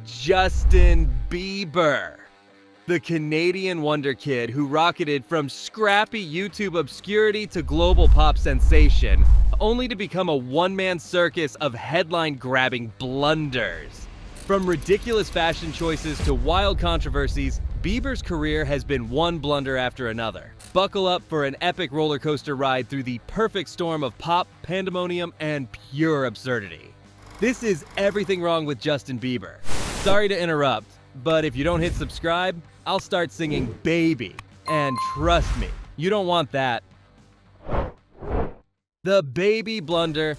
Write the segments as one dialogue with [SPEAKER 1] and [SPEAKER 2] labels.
[SPEAKER 1] Justin Bieber. The Canadian wonder kid who rocketed from scrappy YouTube obscurity to global pop sensation, only to become a one-man circus of headline-grabbing blunders. From ridiculous fashion choices to wild controversies, Bieber's career has been one blunder after another. Buckle up for an epic roller coaster ride through the perfect storm of pop, pandemonium, and pure absurdity. This is Everything Wrong with Justin Bieber. Sorry to interrupt, but if you don't hit subscribe, I'll start singing Baby. And trust me, you don't want that. The Baby blunder.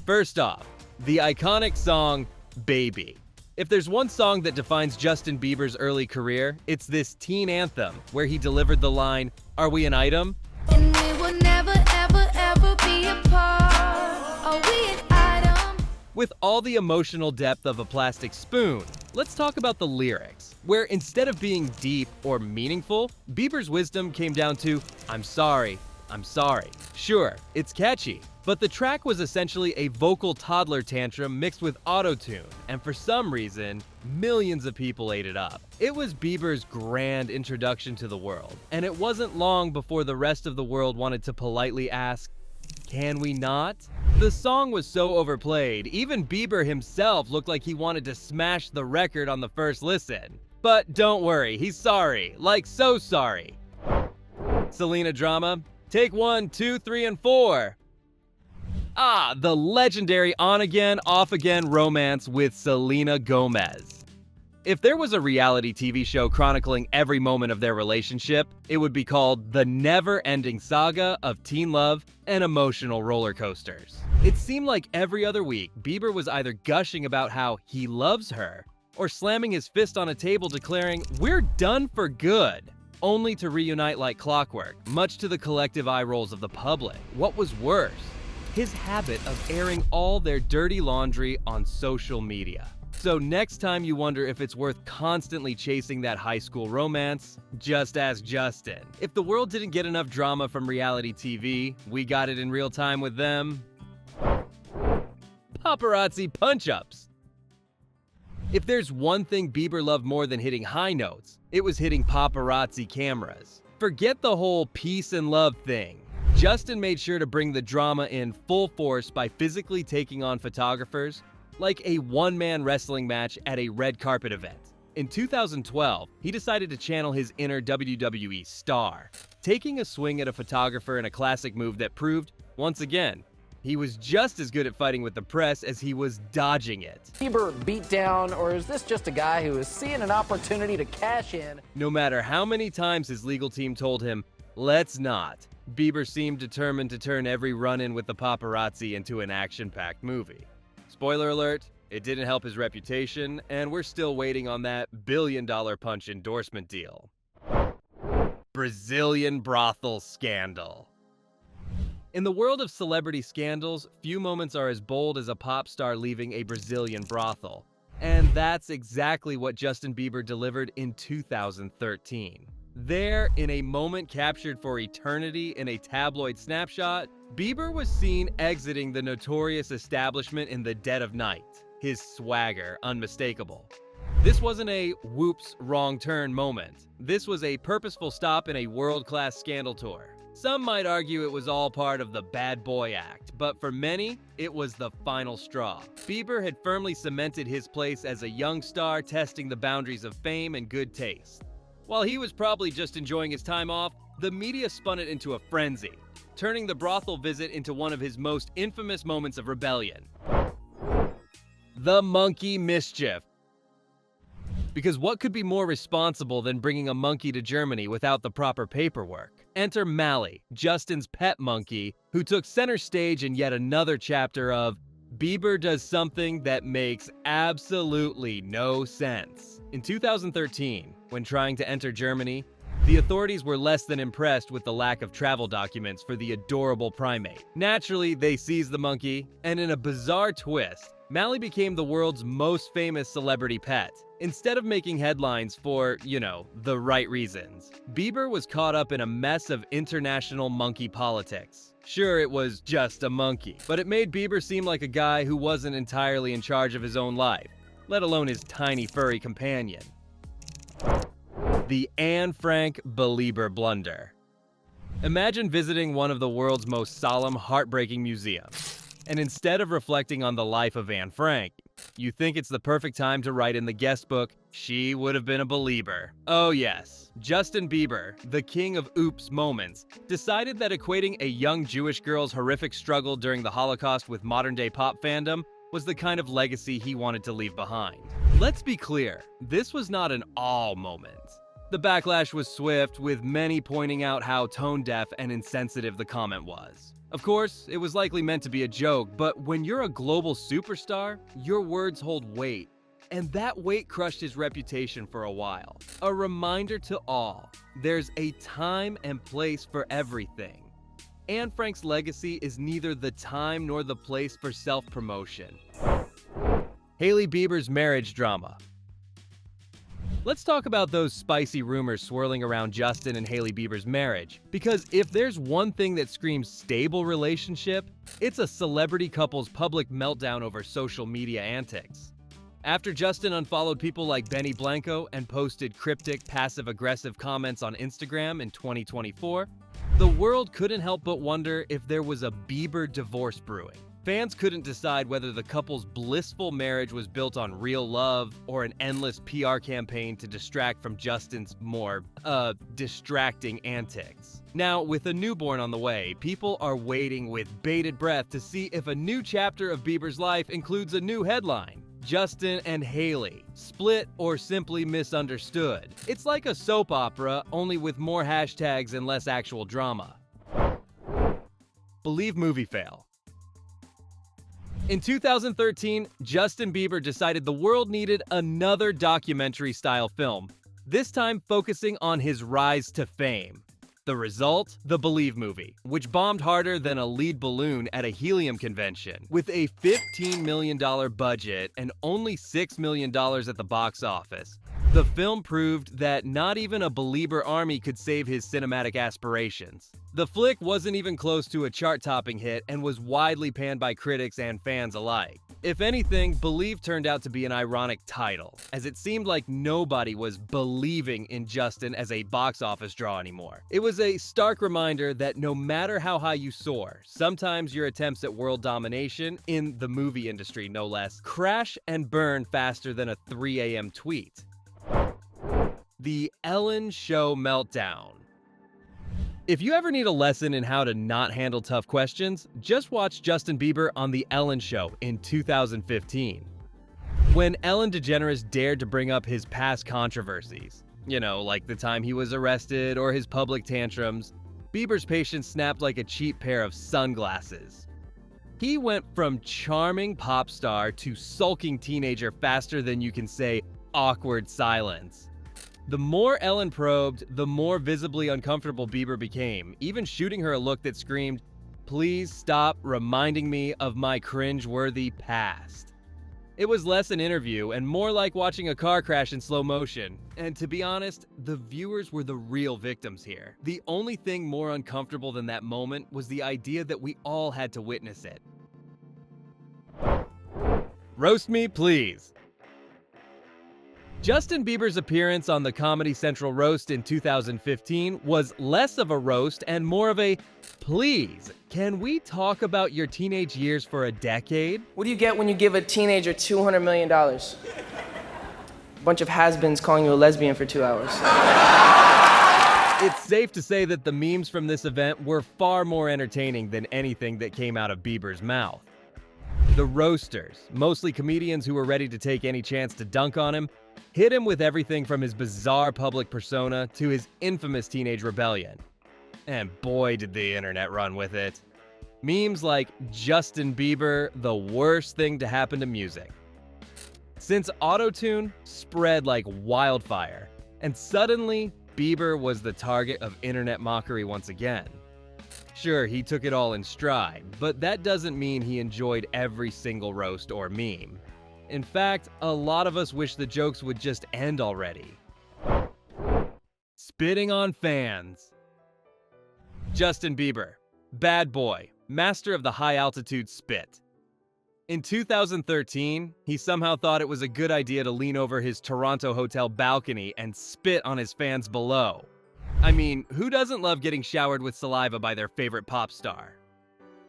[SPEAKER 1] First off, the iconic song, Baby. If there's one song that defines Justin Bieber's early career, it's this teen anthem where he delivered the line, "Are we an item?"
[SPEAKER 2] And we will never, ever, ever be apart. Are we an item?
[SPEAKER 1] With all the emotional depth of a plastic spoon, let's talk about the lyrics, where instead of being deep or meaningful, Bieber's wisdom came down to, I'm sorry. Sure, it's catchy, but the track was essentially a vocal toddler tantrum mixed with auto-tune, and for some reason, millions of people ate it up. It was Bieber's grand introduction to the world, and it wasn't long before the rest of the world wanted to politely ask, can we not? The song was so overplayed, even Bieber himself looked like he wanted to smash the record on the first listen. But don't worry, he's sorry, like so sorry. Selena drama, take 1, 2, 3, and 4. The legendary on-again, off-again romance with Selena Gomez. If there was a reality TV show chronicling every moment of their relationship, it would be called The Never-Ending Saga of Teen Love and Emotional Roller Coasters. It seemed like every other week, Bieber was either gushing about how he loves her, or slamming his fist on a table declaring, "We're done for good," only to reunite like clockwork, much to the collective eye rolls of the public. What was worse? His habit of airing all their dirty laundry on social media. So next time you wonder if it's worth constantly chasing that high school romance, just ask Justin. If the world didn't get enough drama from reality TV, we got it in real time with them. Paparazzi punch-ups. If there's one thing Bieber loved more than hitting high notes, it was hitting paparazzi cameras. Forget the whole peace and love thing. Justin made sure to bring the drama in full force by physically taking on photographers, like a one-man wrestling match at a red carpet event. In 2012, he decided to channel his inner WWE star, taking a swing at a photographer in a classic move that proved, once again, he was just as good at fighting with the press as he was dodging it.
[SPEAKER 3] Bieber beat down, or is this just a guy who is seeing an opportunity to cash in?
[SPEAKER 1] No matter how many times his legal team told him, let's not, Bieber seemed determined to turn every run-in with the paparazzi into an action-packed movie. Spoiler alert, it didn't help his reputation, and we're still waiting on that billion-dollar punch endorsement deal. Brazilian brothel scandal. In the world of celebrity scandals, few moments are as bold as a pop star leaving a Brazilian brothel. And that's exactly what Justin Bieber delivered in 2013. There, in a moment captured for eternity in a tabloid snapshot, Bieber was seen exiting the notorious establishment in the dead of night, his swagger unmistakable. This wasn't a whoops, wrong turn moment. This was a purposeful stop in a world-class scandal tour. Some might argue it was all part of the bad boy act, but for many, it was the final straw. Bieber had firmly cemented his place as a young star testing the boundaries of fame and good taste. While he was probably just enjoying his time off, the media spun it into a frenzy, turning the brothel visit into one of his most infamous moments of rebellion. The monkey mischief. Because what could be more responsible than bringing a monkey to Germany without the proper paperwork? Enter Mally, Justin's pet monkey, who took center stage in yet another chapter of Bieber does something that makes absolutely no sense. In 2013, when trying to enter Germany, the authorities were less than impressed with the lack of travel documents for the adorable primate. Naturally, they seized the monkey, and in a bizarre twist, Mally became the world's most famous celebrity pet. Instead of making headlines for, the right reasons, Bieber was caught up in a mess of international monkey politics. Sure, it was just a monkey, but it made Bieber seem like a guy who wasn't entirely in charge of his own life. let alone his tiny furry companion. The Anne Frank Bieber blunder. Imagine visiting one of the world's most solemn, heartbreaking museums, and instead of reflecting on the life of Anne Frank, you think it's the perfect time to write in the guest book, "She would have been a Belieber." Oh yes, Justin Bieber, the king of oops moments, decided that equating a young Jewish girl's horrific struggle during the Holocaust with modern-day pop fandom was the kind of legacy he wanted to leave behind. Let's be clear, this was not an all moment. The backlash was swift, with many pointing out how tone-deaf and insensitive the comment was. Of course, it was likely meant to be a joke, but when you're a global superstar, your words hold weight. And that weight crushed his reputation for a while. A reminder to all, there's a time and place for everything. Anne Frank's legacy is neither the time nor the place for self-promotion. Hailey Bieber's marriage drama. Let's talk about those spicy rumors swirling around Justin and Hailey Bieber's marriage, because if there's one thing that screams stable relationship, it's a celebrity couple's public meltdown over social media antics. After Justin unfollowed people like Benny Blanco and posted cryptic, passive-aggressive comments on Instagram in 2024, the world couldn't help but wonder if there was a Bieber divorce brewing. Fans couldn't decide whether the couple's blissful marriage was built on real love or an endless PR campaign to distract from Justin's more, distracting antics. Now, with a newborn on the way, people are waiting with bated breath to see if a new chapter of Bieber's life includes a new headline. Justin and Hailey, split or simply misunderstood. It's like a soap opera, only with more hashtags and less actual drama. Believe movie fail. In 2013, Justin Bieber decided the world needed another documentary-style film, this time focusing on his rise to fame. The result? The Believe movie, which bombed harder than a lead balloon at a helium convention. With a $15 million budget and only $6 million at the box office, the film proved that not even a Belieber army could save his cinematic aspirations. The flick wasn't even close to a chart-topping hit and was widely panned by critics and fans alike. If anything, Believe turned out to be an ironic title, as it seemed like nobody was believing in Justin as a box office draw anymore. It was a stark reminder that no matter how high you soar, sometimes your attempts at world domination, in the movie industry no less, crash and burn faster than a 3 a.m. tweet. The Ellen Show meltdown. If you ever need a lesson in how to not handle tough questions, just watch Justin Bieber on The Ellen Show in 2015. When Ellen DeGeneres dared to bring up his past controversies, like the time he was arrested or his public tantrums, Bieber's patience snapped like a cheap pair of sunglasses. He went from charming pop star to sulking teenager faster than you can say awkward silence. The more Ellen probed, the more visibly uncomfortable Bieber became, even shooting her a look that screamed, "Please stop reminding me of my cringe-worthy past." It was less an interview and more like watching a car crash in slow motion. And to be honest, the viewers were the real victims here. The only thing more uncomfortable than that moment was the idea that we all had to witness it. Roast me, please. Justin Bieber's appearance on the Comedy Central Roast in 2015 was less of a roast and more of a, "Please, can we talk about your teenage years for a decade?"
[SPEAKER 4] What do you get when you give a teenager $200 million? A bunch of has-beens calling you a lesbian for 2 hours.
[SPEAKER 1] It's safe to say that the memes from this event were far more entertaining than anything that came out of Bieber's mouth. The roasters, mostly comedians who were ready to take any chance to dunk on him, hit him with everything from his bizarre public persona to his infamous teenage rebellion. And boy, did the internet run with it. Memes like Justin Bieber, the worst thing to happen to music. Since auto-tune spread like wildfire, and suddenly Bieber was the target of internet mockery once again. Sure, he took it all in stride, but that doesn't mean he enjoyed every single roast or meme. In fact, a lot of us wish the jokes would just end already. Spitting on fans. Justin Bieber, bad boy, master of the high-altitude spit. In 2013, he somehow thought it was a good idea to lean over his Toronto hotel balcony and spit on his fans below. I mean, who doesn't love getting showered with saliva by their favorite pop star?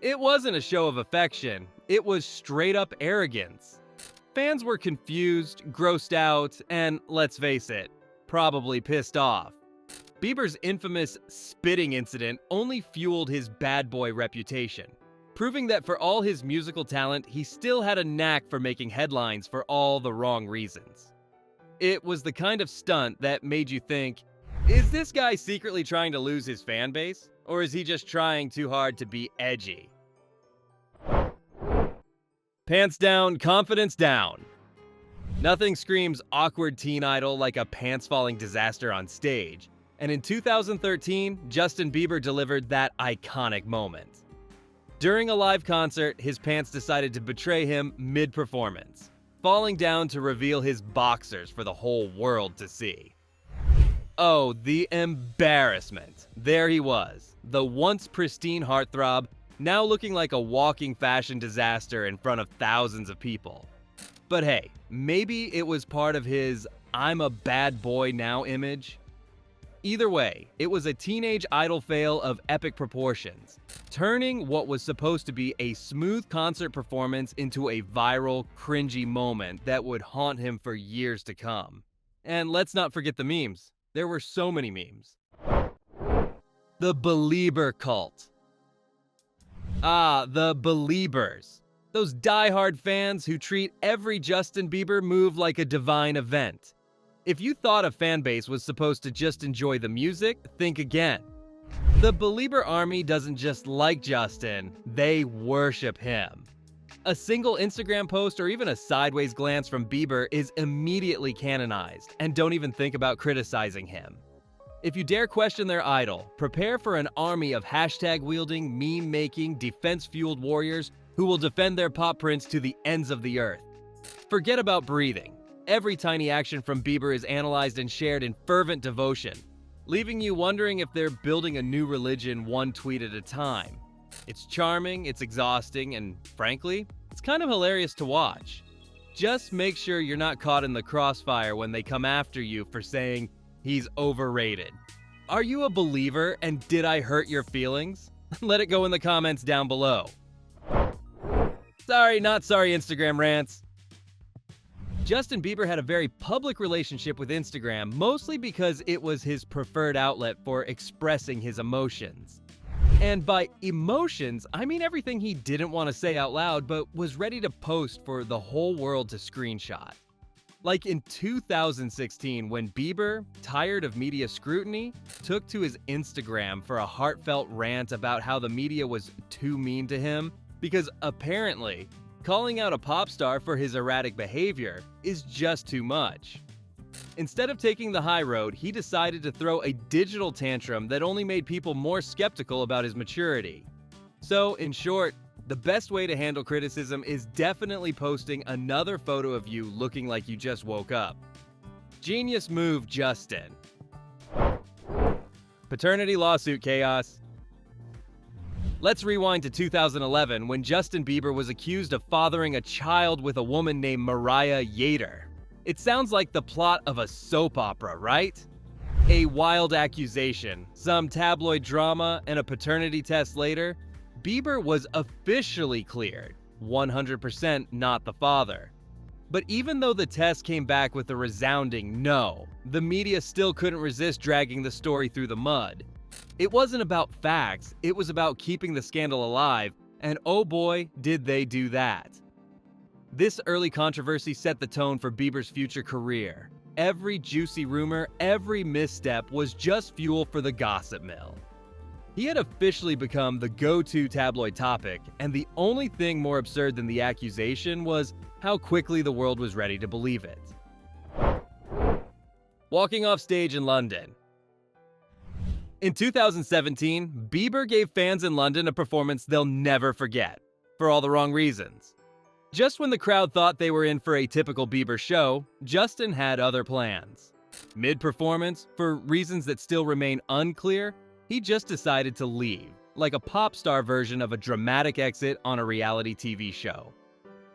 [SPEAKER 1] It wasn't a show of affection, it was straight up arrogance. Fans were confused, grossed out, and, let's face it, probably pissed off. Bieber's infamous spitting incident only fueled his bad boy reputation, proving that for all his musical talent, he still had a knack for making headlines for all the wrong reasons. It was the kind of stunt that made you think, is this guy secretly trying to lose his fan base? Or is he just trying too hard to be edgy? Pants down, confidence down. Nothing screams awkward teen idol like a pants-falling disaster on stage. And in 2013, Justin Bieber delivered that iconic moment. During a live concert, his pants decided to betray him mid-performance, falling down to reveal his boxers for the whole world to see. Oh, the embarrassment. There he was, the once pristine heartthrob, now looking like a walking fashion disaster in front of thousands of people. But hey, maybe it was part of his "I'm a bad boy now" image? Either way, it was a teenage idol fail of epic proportions, turning what was supposed to be a smooth concert performance into a viral, cringy moment that would haunt him for years to come. And let's not forget the memes. There were so many memes. The Belieber cult. Ah, the Beliebers. Those die-hard fans who treat every Justin Bieber move like a divine event. If you thought a fan base was supposed to just enjoy the music, think again. The Belieber army doesn't just like Justin, they worship him. A single Instagram post or even a sideways glance from Bieber is immediately canonized, and don't even think about criticizing him. If you dare question their idol, prepare for an army of hashtag-wielding, meme-making, defense-fueled warriors who will defend their pop prince to the ends of the earth. Forget about breathing. Every tiny action from Bieber is analyzed and shared in fervent devotion, leaving you wondering if they're building a new religion one tweet at a time. It's charming, it's exhausting, and frankly, it's kind of hilarious to watch. Just make sure you're not caught in the crossfire when they come after you for saying he's overrated. Are you a believer, and did I hurt your feelings? Let it go in the comments down below. Sorry, not sorry, Instagram rants. Justin Bieber had a very public relationship with Instagram, mostly because it was his preferred outlet for expressing his emotions. And by emotions, I mean everything he didn't want to say out loud but was ready to post for the whole world to screenshot. Like in 2016, when Bieber, tired of media scrutiny, took to his Instagram for a heartfelt rant about how the media was too mean to him, because apparently, calling out a pop star for his erratic behavior is just too much. Instead of taking the high road, he decided to throw a digital tantrum that only made people more skeptical about his maturity. So, in short, the best way to handle criticism is definitely posting another photo of you looking like you just woke up. Genius move, Justin. Paternity lawsuit chaos. Let's rewind to 2011 when Justin Bieber was accused of fathering a child with a woman named Mariah Yater. It sounds like the plot of a soap opera, right? A wild accusation, some tabloid drama, and a paternity test later, Bieber was officially cleared, 100% not the father. But even though the test came back with a resounding no, the media still couldn't resist dragging the story through the mud. It wasn't about facts, it was about keeping the scandal alive, and oh boy, did they do that. This early controversy set the tone for Bieber's future career. Every juicy rumor, every misstep was just fuel for the gossip mill. He had officially become the go-to tabloid topic, and the only thing more absurd than the accusation was how quickly the world was ready to believe it. Walking off stage in London. In 2017, Bieber gave fans in London a performance they'll never forget, for all the wrong reasons. Just when the crowd thought they were in for a typical Bieber show, Justin had other plans. Mid-performance, for reasons that still remain unclear, he just decided to leave, like a pop star version of a dramatic exit on a reality TV show.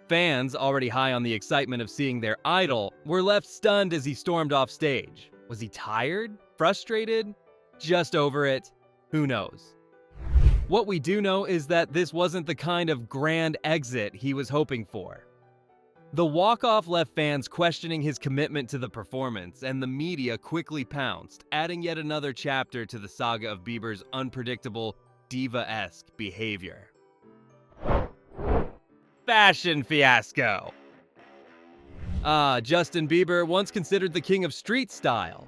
[SPEAKER 1] Fans, already high on the excitement of seeing their idol, were left stunned as he stormed off stage. Was he tired? Frustrated? Just over it? Who knows? What we do know is that this wasn't the kind of grand exit he was hoping for. The walk-off left fans questioning his commitment to the performance, and the media quickly pounced, adding yet another chapter to the saga of Bieber's unpredictable, diva-esque behavior. Fashion fiasco. Justin Bieber, once considered the king of street style.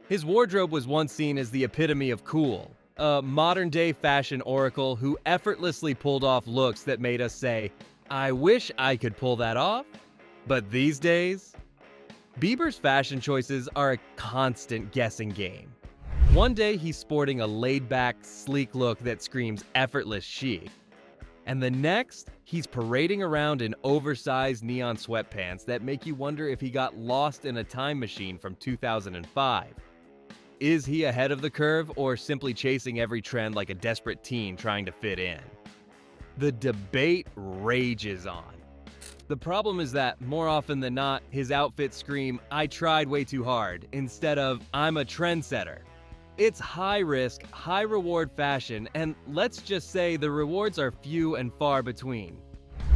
[SPEAKER 1] His wardrobe was once seen as the epitome of cool, a modern-day fashion oracle who effortlessly pulled off looks that made us say, "I wish I could pull that off." But these days, Bieber's fashion choices are a constant guessing game. One day he's sporting a laid-back, sleek look that screams effortless chic. And the next, he's parading around in oversized neon sweatpants that make you wonder if he got lost in a time machine from 2005. Is he ahead of the curve or simply chasing every trend like a desperate teen trying to fit in? The debate rages on. The problem is that, more often than not, his outfits scream, "I tried way too hard," instead of, "I'm a trendsetter." It's high-risk, high-reward fashion, and let's just say the rewards are few and far between.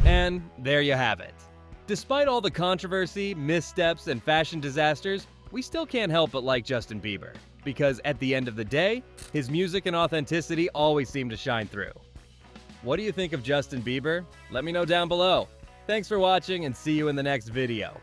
[SPEAKER 1] And there you have it. Despite all the controversy, missteps, and fashion disasters, we still can't help but like Justin Bieber, because at the end of the day, his music and authenticity always seem to shine through. What do you think of Justin Bieber? Let me know down below. Thanks for watching, and see you in the next video.